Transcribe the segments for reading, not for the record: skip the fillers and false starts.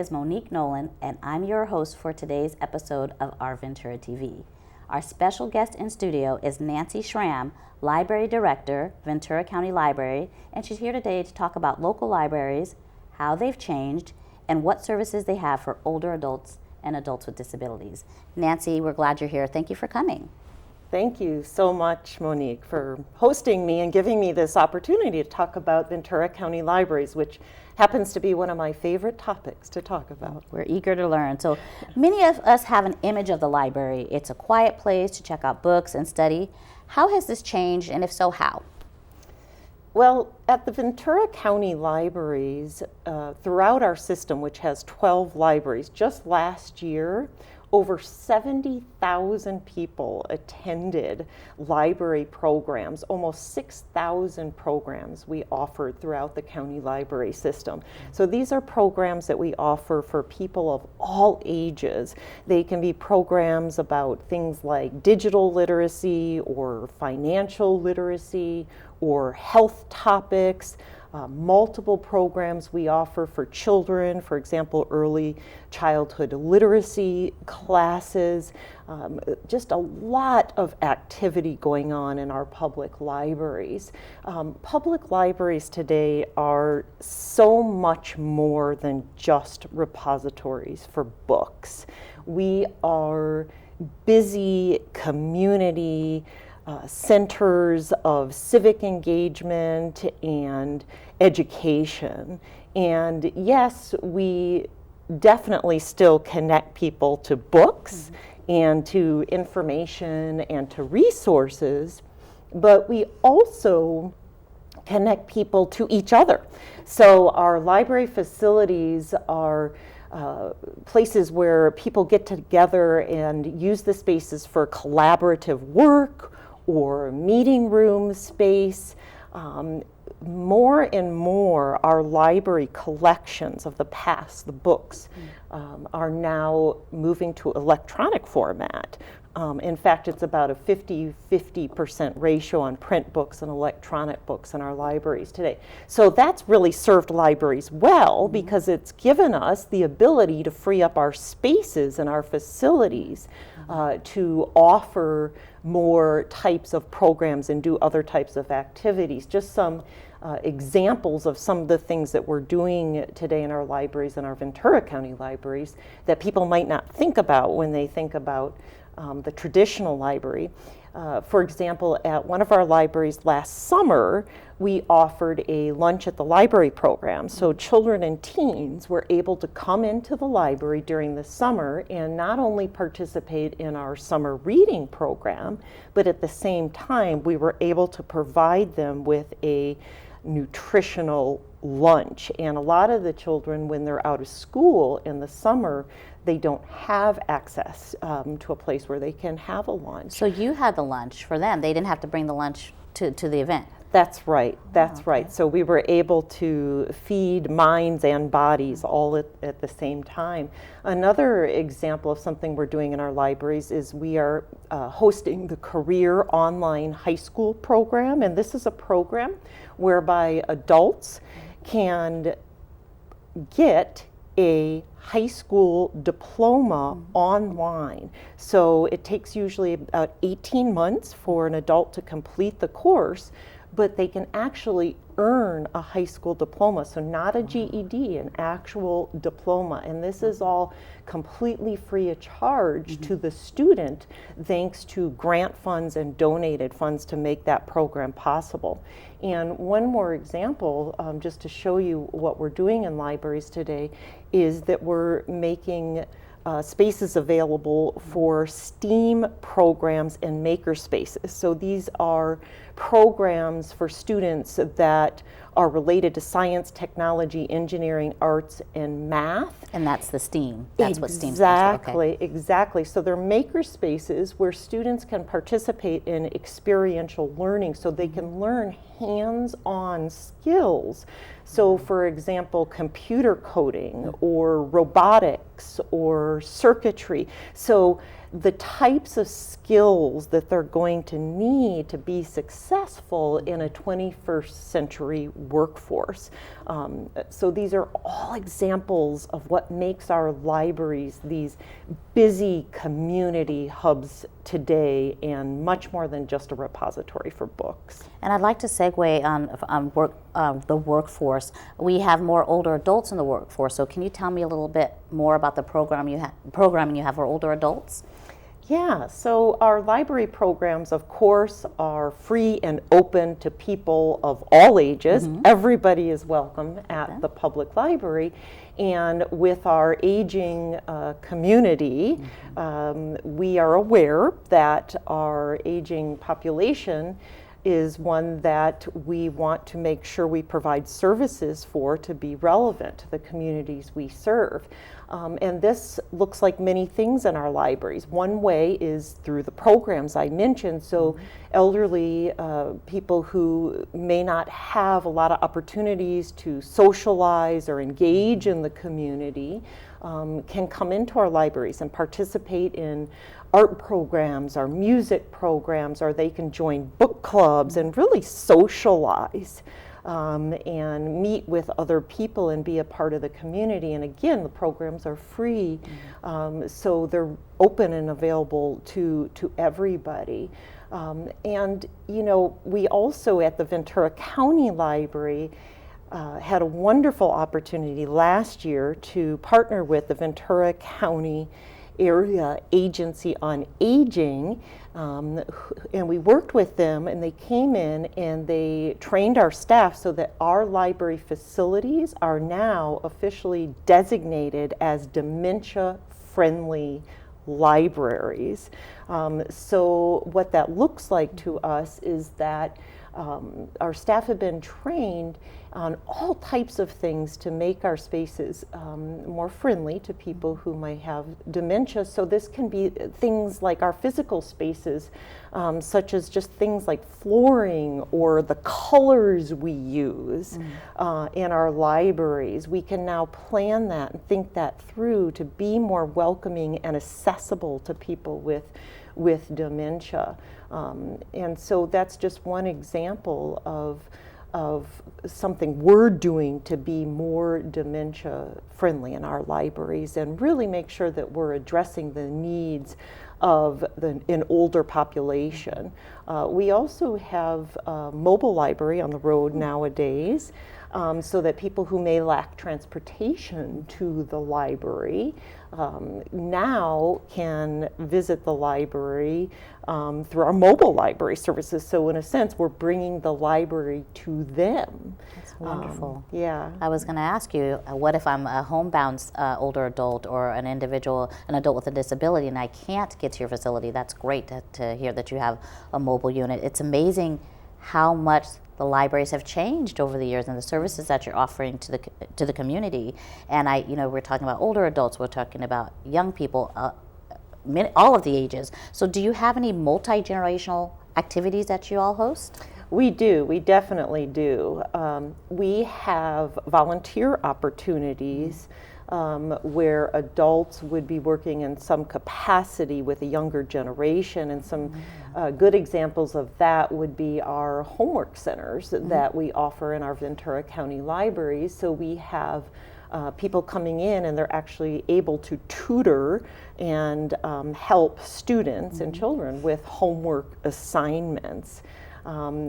is Monique Nowlin, and I'm your host for today's episode of Our Ventura TV. Our special guest in studio is Nancy Schram, Library Director, Ventura County Library, and she's here today to talk about local libraries, how they've changed, and what services they have for older adults and adults with disabilities. Nancy, we're glad you're here. Thank you for coming. Thank you so much, Monique, for hosting me and giving me this opportunity to talk about Ventura County Libraries, which happens to be one of my favorite topics to talk about. We're eager to learn. So many of us have an image of the library. It's a quiet place to check out books and study. How has this changed, and if so, how? Well, at the Ventura County Libraries, throughout our system, which has 12 libraries, just last year, over 70,000 people attended library programs, almost 6,000 programs we offered throughout the county library system. So these are programs that we offer for people of all ages. They can be programs about things like digital literacy or financial literacy or health topics. Multiple programs we offer for children, for example, early childhood literacy classes, just a lot of activity going on in our public libraries. Public libraries today are so much more than just repositories for books. We are busy community centers of civic engagement and education. And yes, we definitely still connect people to books and to information and to resources, but we also connect people to each other. So our library facilities are places where people get together and use the spaces for collaborative work or meeting room space. More and more, our library collections of the past, the books, are now moving to electronic format. In fact, it's about a 50% ratio on print books and electronic books in our libraries today. So that's really served libraries well because it's given us the ability to free up our spaces and our facilities to offer more types of programs and do other types of activities. Just some examples of some of the things that we're doing today in our libraries and our Ventura County libraries that people might not think about when they think about the traditional library. For example, at one of our libraries last summer, we offered a lunch at the library program. So children and teens were able to come into the library during the summer and not only participate in our summer reading program, but at the same time, we were able to provide them with a nutritional lunch. And a lot of the children, when they're out of school in the summer, they don't have access to a place where they can have a lunch. So you had the lunch for them. They didn't have to bring the lunch to the event. That's right. That's right. So we were able to feed minds and bodies all at the same time. Another example of something we're doing in our libraries is we are hosting the Career Online High School program. And this is a program whereby adults can get a high school diploma online. So it takes usually about 18 months for an adult to complete the course, but they can actually earn a high school diploma. So not a GED, an actual diploma. And this is all completely free of charge to the student, thanks to grant funds and donated funds to make that program possible. And one more example, just to show you what we're doing in libraries today, is that we're making spaces available for STEAM programs and maker spaces. So these are programs for students that are related to science, technology, engineering, arts, and math. And that's the STEAM. That's what STEAM stands for. Okay. Exactly. So they're maker spaces where students can participate in experiential learning so they can learn hands-on skills. So for example, computer coding or robotics or circuitry. So the types of skills that they're going to need to be successful in a 21st century workforce. So these are all examples of what makes our libraries these busy community hubs today, and much more than just a repository for books. And I'd like to segue on the workforce. We have more older adults in the workforce, so can you tell me a little bit more about the programming you have for older adults? Yeah, so our library programs, of course, are free and open to people of all ages. Everybody is welcome at the public library. And with our aging community, we are aware that our aging population is one that we want to make sure we provide services for to be relevant to the communities we serve. And this looks like many things in our libraries. One way is through the programs I mentioned. So elderly people who may not have a lot of opportunities to socialize or engage in the community can come into our libraries and participate in art programs or music programs, or they can join book clubs and really socialize. And meet with other people and be a part of the community. And again, the programs are free, so they're open and available to everybody. And you know, we also at the Ventura County Library had a wonderful opportunity last year to partner with the Ventura County Area Agency on Aging, and we worked with them, and they came in and they trained our staff so that our library facilities are now officially designated as dementia-friendly libraries. So what that looks like to us is that our staff have been trained on all types of things to make our spaces more friendly to people who might have dementia. So this can be things like our physical spaces, such as just things like flooring or the colors we use in our libraries. We can now plan that and think that through to be more welcoming and accessible to people with dementia. And so that's just one example of something we're doing to be more dementia friendly in our libraries and really make sure that we're addressing the needs of an older population. We also have a mobile library on the road nowadays, so that people who may lack transportation to the library now can visit the library through our mobile library services. So in a sense, we're bringing the library to them. That's wonderful. Yeah. I was going to ask you, what if I'm a homebound older adult or an adult with a disability, and I can't get to your facility? That's great to hear that you have a mobile unit. It's amazing how much the libraries have changed over the years and the services that you're offering to the community. And we're talking about older adults, we're talking about young people, all of the ages. So do you have any multi-generational activities that you all host? We do, we definitely do. We have volunteer opportunities where adults would be working in some capacity with a younger generation, and some good examples of that would be our homework centers that we offer in our Ventura County libraries. So we have people coming in and they're actually able to tutor and help students and children with homework assignments.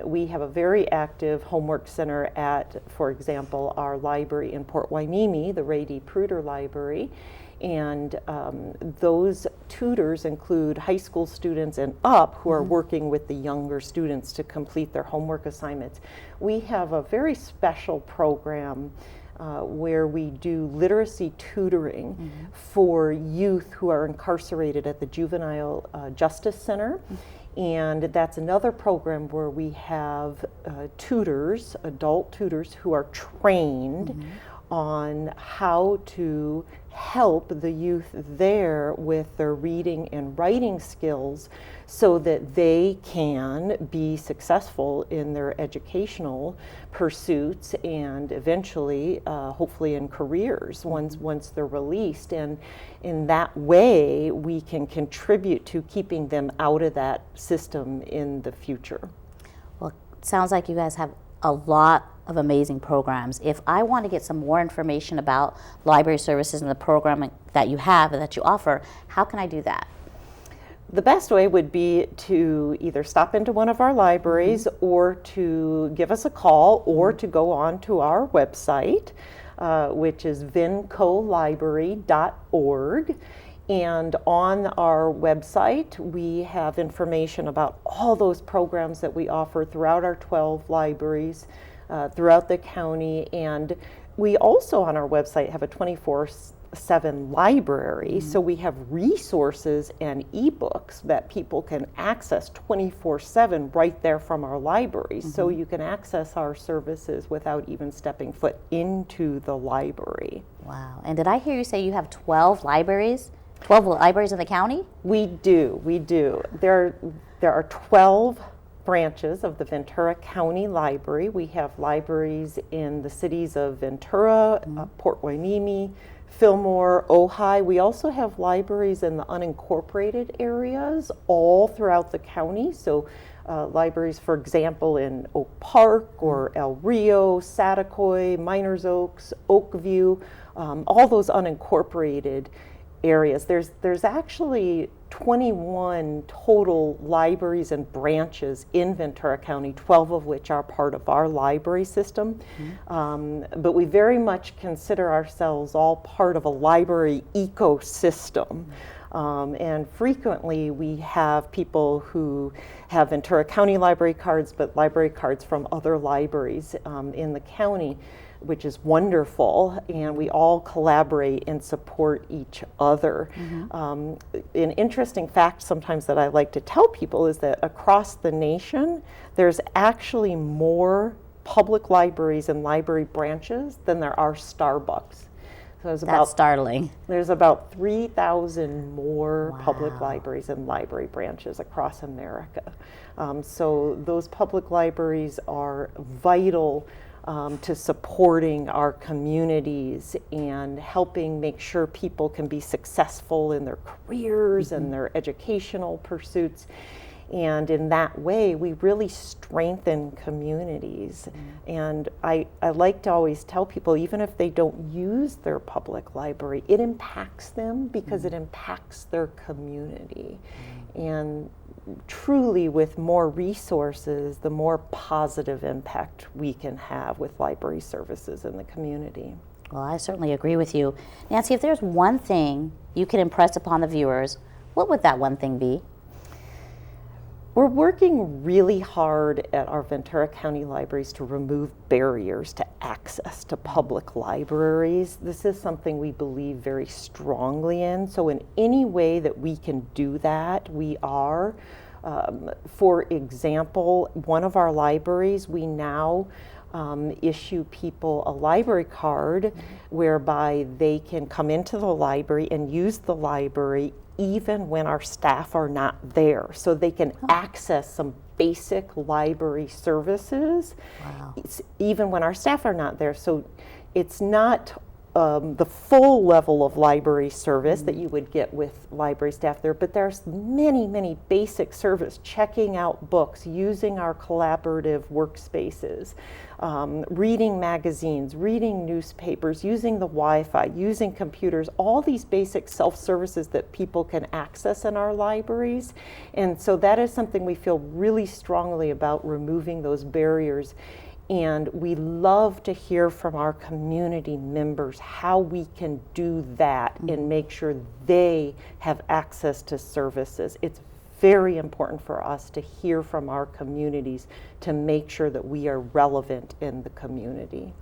We have a very active homework center at, for example, our library in Port Hueneme, the Ray D. Pruder Library, and those tutors include high school students and up who are working with the younger students to complete their homework assignments. We have a very special program where we do literacy tutoring for youth who are incarcerated at the Juvenile Justice Center. And that's another program where we have tutors, adult tutors, who are trained on how to help the youth there with their reading and writing skills so that they can be successful in their educational pursuits and eventually, hopefully, in careers once they're released. And in that way, we can contribute to keeping them out of that system in the future. Well, it sounds like you guys have a lot of amazing programs. If I want to get some more information about library services and the programming that you have and that you offer, how can I do that? The best way would be to either stop into one of our libraries or to give us a call or to go on to our website, which is vencolibrary.org. And on our website, we have information about all those programs that we offer throughout our 12 libraries throughout the county. And we also on our website have a 24/7 library, so we have resources and ebooks that people can access 24/7 right there from our libraries. So you can access our services without even stepping foot into the library. Wow. And did I hear you say you have 12 libraries? 12 libraries in the county? We do. There are 12 branches of the Ventura County Library. We have libraries in the cities of Ventura, Port Hueneme, Fillmore, Ojai. We also have libraries in the unincorporated areas all throughout the county. So libraries, for example, in Oak Park or El Rio, Saticoy, Miners Oaks, Oakview, all those unincorporated areas. There's actually 21 total libraries and branches in Ventura County, 12 of which are part of our library system. But we very much consider ourselves all part of a library ecosystem. And frequently we have people who have Ventura County library cards, but library cards from other libraries in the county, which is wonderful, and we all collaborate and support each other. An interesting fact sometimes that I like to tell people is that across the nation, there's actually more public libraries and library branches than there are Starbucks. So That's startling. There's about 3,000 more public libraries and library branches across America. So those public libraries are vital to supporting our communities and helping make sure people can be successful in their careers and their educational pursuits. And in that way, we really strengthen communities. And I like to always tell people, even if they don't use their public library, it impacts them because it impacts their community. And truly, with more resources, the more positive impact we can have with library services in the community. Well, I certainly agree with you. Nancy, if there's one thing you could impress upon the viewers, what would that one thing be? We're working really hard at our Ventura County libraries to remove barriers to access to public libraries. This is something we believe very strongly in. So in any way that we can do that, we are. For example, one of our libraries, we now issue people a library card whereby they can come into the library and use the library even when our staff are not there. So they can access some basic library services even when our staff are not there. So it's not the full level of library service that you would get with library staff there, but there's many, many basic service, checking out books, using our collaborative workspaces, reading magazines, reading newspapers, using the Wi-Fi, using computers, all these basic self-services that people can access in our libraries. And so that is something we feel really strongly about, removing those barriers. And we love to hear from our community members how we can do that and make sure they have access to services. It's very important for us to hear from our communities to make sure that we are relevant in the community.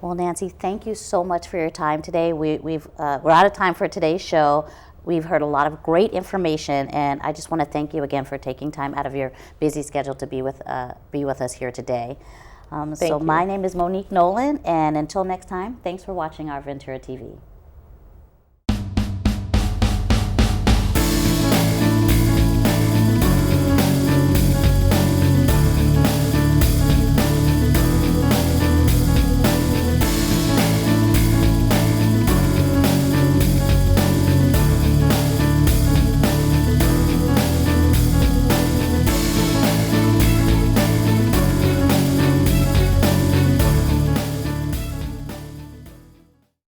Well, Nancy, thank you so much for your time today. We're out of time for today's show. We've heard a lot of great information, and I just want to thank you again for taking time out of your busy schedule to be with us here today. Thank you. My name is Monique Nowlin, and until next time, thanks for watching our Ventura TV.